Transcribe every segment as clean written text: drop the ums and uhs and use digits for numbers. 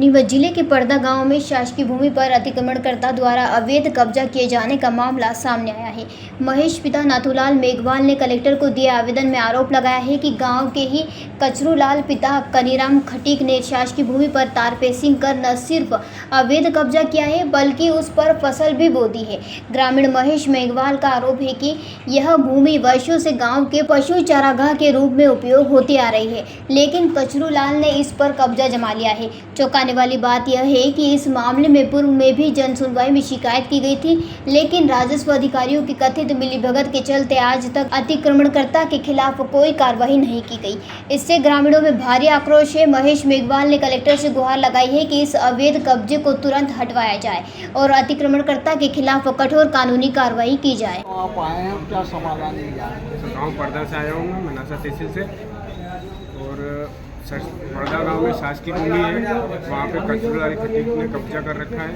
नीमच जिले के परदा गांव में शासकीय भूमि पर अतिक्रमणकर्ता द्वारा अवैध कब्जा किए जाने का मामला सामने आया है। महेश पिता नाथूलाल मेघवाल ने कलेक्टर को दिए आवेदन में आरोप लगाया है कि गांव के ही कचरूलाल पिता कनीराम खटीक ने शासकीय भूमि पर तारपेसिंग कर न सिर्फ अवैध कब्जा किया है बल्कि उस पर फसल भी बो दी है। ग्रामीण महेश मेघवाल का आरोप है कि यह भूमि वर्षों से गाँव के पशु चारागाह के रूप में उपयोग होती आ रही है, लेकिन कचरूलाल ने इस पर कब्जा जमा लिया है। चौंकाने वाली बात यह है कि इस मामले में पूर्व में भी जन सुनवाई में शिकायत की गई थी, लेकिन राजस्व अधिकारियों की कथित मिलीभगत के चलते आज तक अतिक्रमणकर्ता के खिलाफ कोई कार्रवाई नहीं की गई। इससे ग्रामीणों में भारी आक्रोश है। महेश मेघवाल ने कलेक्टर से गुहार लगाई है कि इस अवैध कब्जे को तुरंत हटवाया जाए और अतिक्रमणकर्ता के खिलाफ कठोर कानूनी कार्रवाई की जाए। आप आए हैं, क्या समाधान लिया है? गाँव परदा से आया हूँ मैं, मनासा तहसील से। और परदा गांव में शासकीय भूमि है, वहाँ पे कचरूलाल खटीक ने कब्जा कर रखा है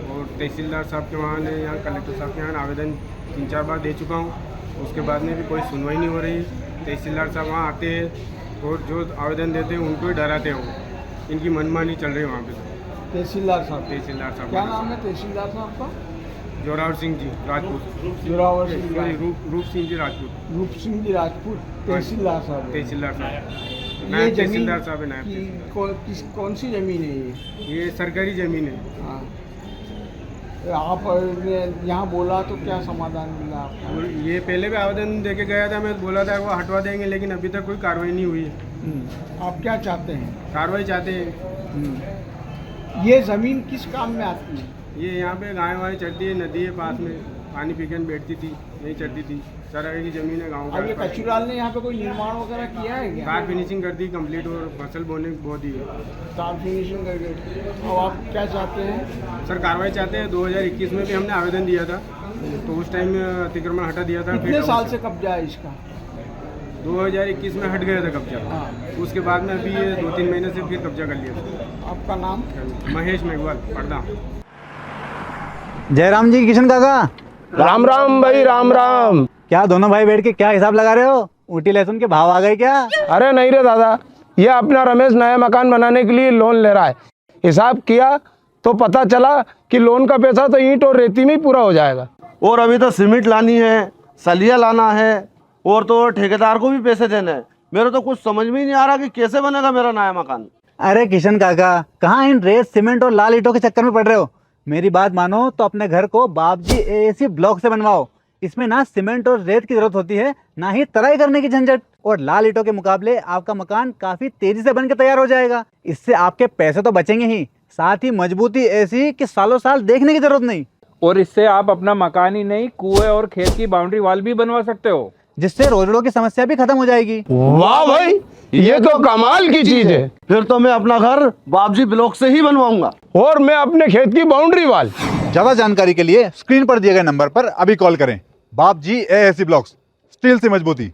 और तहसीलदार साहब के वहाँ ने यहाँ कलेक्टर साहब के यहाँ आवेदन 3-4 बार दे चुका हूँ। उसके बाद में भी कोई सुनवाई नहीं हो रही। तहसीलदार साहब वहाँ आते हैं और जो आवेदन देते हैं उनको ही डराते हैं। इनकी मनमानी चल रही है वहाँ पे। तहसीलदार साहब क्या नाम है तहसीलदार साहब का? जोरावर सिंह जी राजपूत। जोरावर सिंह रूप सिंह जी राजपूत। रूप सिंह जी राजपूत तहसीलदार साहब। तहसीलदार साहब ये तहसीलदार साहब है जमीन कौन सी जमीन है ये सरकारी ज़मीन है। हाँ, आप यहाँ बोला तो क्या समाधान मिला आपका? और ये पहले भी आवेदन देके गया था, मैं बोला था वो हटवा देंगे, लेकिन अभी तक कोई कार्रवाई नहीं हुई है। आप क्या चाहते हैं? कार्रवाई चाहते हैं। ये ज़मीन किस काम में आती है? ये यहाँ पे गाय वाय चढ़ती है, नदी है पास में, पानी पीकर बैठती थी, यहीं चढ़ती थी। चरागाह की ज़मीन है गाँव का। अब ये कचरूलाल ने यहाँ पे कोई निर्माण वगैरह किया है क्या? कार फिनिशिंग कर दी कंप्लीट और फसल बोने बो दी है। कार फिनिशिंग करके। अब आप क्या चाहते हैं? सर कार्रवाई चाहते हैं। 2021 में भी हमने आवेदन दिया था, तो उस टाइम अतिक्रमण हटा दिया था। कितने साल से कब्जा है इसका? 2021 में हट गया था कब्जा। हाँ। उसके बाद में अभी ये 2-3 महीने से फिर कब्जा कर लिया। आपका नाम? महेश मेघवाल, परदा। जयराम जी, किशन काका, राम राम भाई, राम राम। क्या दोनों भाई बैठ के क्या हिसाब लगा रहे हो? ऊटी लहसुन के भाव आ गए क्या? अरे नहीं रे दादा, ये अपना रमेश नया मकान बनाने के लिए लोन ले रहा है। हिसाब किया तो पता चला कि लोन का पैसा तो ईंट और रेती में ही पूरा हो जाएगा। और अभी तो सीमेंट लानी है, सलिया लाना है और तो ठेकेदार को भी पैसे देने हैं। मेरे तो कुछ समझ में ही नहीं आ रहा कि कैसे बनेगा मेरा नया मकान। अरे किशन काका, कहाँ इन रेत सीमेंट और लाल ईंटों के चक्कर में पड़ रहे हो? मेरी बात मानो तो अपने घर को बाबजी एएसी ब्लॉक से बनवाओ। इसमें ना सीमेंट और रेत की जरूरत होती है, ना ही तराई करने की झंझट। और लाल ईंटों के मुकाबले आपका मकान काफी तेजी से बनकर तैयार हो जाएगा। इससे आपके पैसे तो बचेंगे ही, साथ ही मजबूती ऐसी कि सालों साल देखने की जरूरत नहीं। और इससे आप अपना मकान ही नहीं, कुएं और खेत की बाउंड्री वॉल भी बनवा सकते हो, जिससे रोजड़ों की समस्या भी खत्म हो जाएगी। वाह भाई, ये तो कमाल की चीज है। फिर तो मैं अपना घर बाबजी ब्लॉक से ही बनवाऊंगा। और मैं अपने खेत की बाउंड्री वाल। ज्यादा जानकारी के लिए स्क्रीन पर दिए गए नंबर पर अभी कॉल करें। बाबजी एएसी ब्लॉक्स, स्टील से मजबूती।